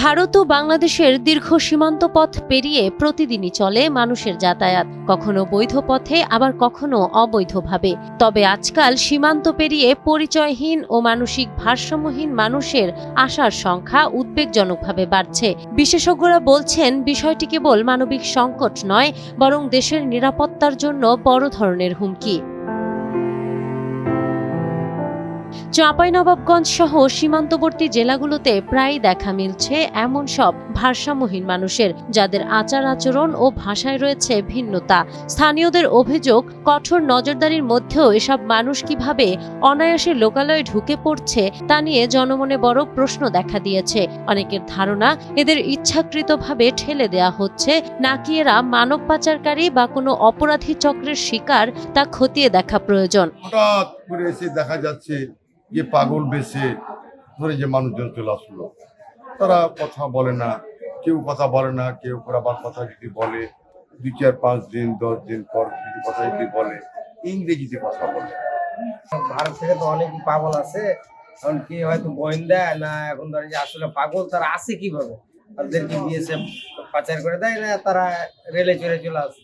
ভারত ও বাংলাদেশের দীর্ঘ সীমান্ত পথ পেরিয়ে প্রতিদিনই চলে মানুষের যাতায়াত, কখনো বৈধ পথে আবার কখনো অবৈধভাবে। তবে আজকাল সীমান্ত পেরিয়ে পরিচয়হীন ও মানসিক ভারসাম্যহীন মানুষের আসার সংখ্যা উদ্বেগজনকভাবে বাড়ছে। বিশেষজ্ঞরা বলছেন, বিষয়টি কেবল মানবিক সংকট নয়, বরং দেশের নিরাপত্তার জন্য বড় ধরনের হুমকি। চাঁপাইনবাবগঞ্জ সহ সীমান্তবর্তী জেলাগুলোতে প্রায়ই দেখা মিলছে এমন সব ভারসাম্যহীন মানুষের, যাদের আচার আচরণ ও ভাষায় রয়েছে ভিন্নতা। স্থানীয়দের অভিযোগ, কঠোর নজরদারির মধ্যেও এসব মানুষ কিভাবে অনায়াসে লোকালয়ে ঢুকে পড়ছে তা নিয়ে জনমনে বড় প্রশ্ন দেখা দিয়েছে। অনেকের ধারণা, এদের ইচ্ছাকৃতভাবে ঠেলে দেয়া হচ্ছে, নাকি এরা মানব পাচারকারী বা কোনো অপরাধী চক্রের শিকার তা খতিয়ে দেখা প্রয়োজন। হঠাৎ করে এসে দেখা যাচ্ছে যে পাগল বেশে ধরে যে মানুষজন চলে আসলো, তারা কথা বলে না, কেউ কথা বলে না, কেউ আবার কথা যদি বলে 2-4-5 দিন 10 দিন পর যদি কথা যদি বলে ইংরেজিতে কথা বলে। ভারত থেকে তো অনেক পাগল আছে, কারণ কি হয়তো গোয়েন্দা না এখন ধরে যে আসলে পাগল তারা আসে কিভাবে, তাদেরকে বিএসএফ পাচার করে দেয় না, তারা রেলে চলে আসে।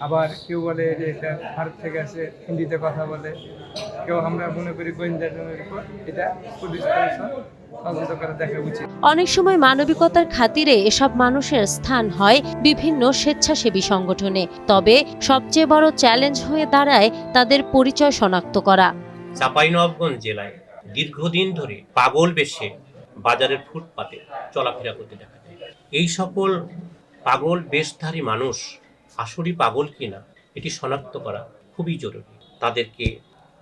আবার কেউ বলে যে এটা ভারত থেকে আসে, হিন্দিতে কথা বলে, কেউ আমরা মনে করি গোয়েন্দার উপর এটা পুলিশ তদন্ত করে দেখা উচিত। অনেক সময় মানবিকতার খাতিরে এসব মানুষের স্থান হয় বিভিন্ন স্বেচ্ছাসেবী সংগঠনে, তবে সবচেয়ে বড় চ্যালেঞ্জ হয়ে দাঁড়ায় তাদের পরিচয় শনাক্ত করা। চাঁপাইনবাবগঞ্জ জেলায় দীর্ঘদিন ধরে পাগল বেশে বাজারের ফুটপাতে চলাফেরা করতে দেখা যায়। এই সকল পাগল বেশধারী মানুষ আসলেই পাগল কিনা এটি শনাক্ত করা খুবই জরুরি। তাদেরকে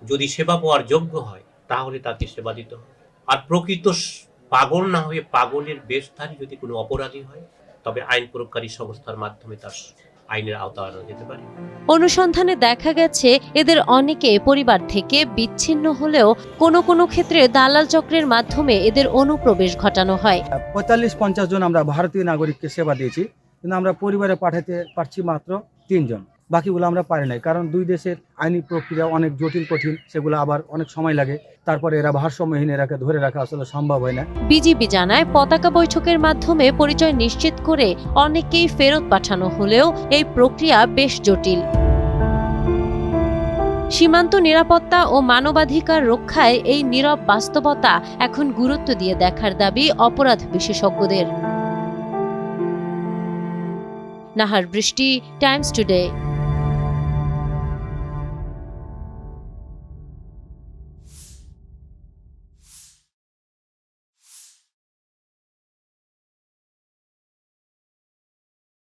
যদি সেবা পাওয়ার যোগ্য হয় তাহলে তাকে সেবা দিতে হবে। আর প্রকৃত পাগল না হয়ে পাগলের বেশধারী যদি কোনো অপরাধী হয়, তবে আইন প্রয়োগকারী সংস্থার মাধ্যমে তার আইনের আওতা আনা যেতে পারে। অনুসন্ধানে দেখা গেছে, এদের অনেকে পরিবার থেকে বিচ্ছিন্ন হলেও কোনো ক্ষেত্রে দালাল চক্রের মাধ্যমে এদের অনুপ্রবেশ ঘটানো হয়। 45-50 জন আমরা ভারতীয় নাগরিককে সেবা দিয়েছি, কিন্তু আমরা পরিবারে পাঠাতে পারছি মাত্র 3 জন। বাকিগুলো আমরা পারি নাই, কারণ দুই দেশের আইনি প্রক্রিয়া অনেক জটিল কঠিন, সেগুলো আবার অনেক সময় লাগে। তারপরে এরা ভারসাম্যহীন, এরাকে ধরে রাখা আসলে সম্ভব হয় না। বিজিবি জানায়, পতাকা বৈঠকের মাধ্যমে পরিচয় নিশ্চিত করে অনেককেই ফেরত পাঠানো হলেও এই প্রক্রিয়া বেশ জটিল। সীমান্ত নিরাপত্তা ও মানবাধিকার রক্ষায় এই নীরব বাস্তবতা এখন গুরুত্ব দিয়ে দেখার দাবি অপরাধ বিশেষজ্ঞদের। নাহার বৃষ্টি, টাইমস টুডে।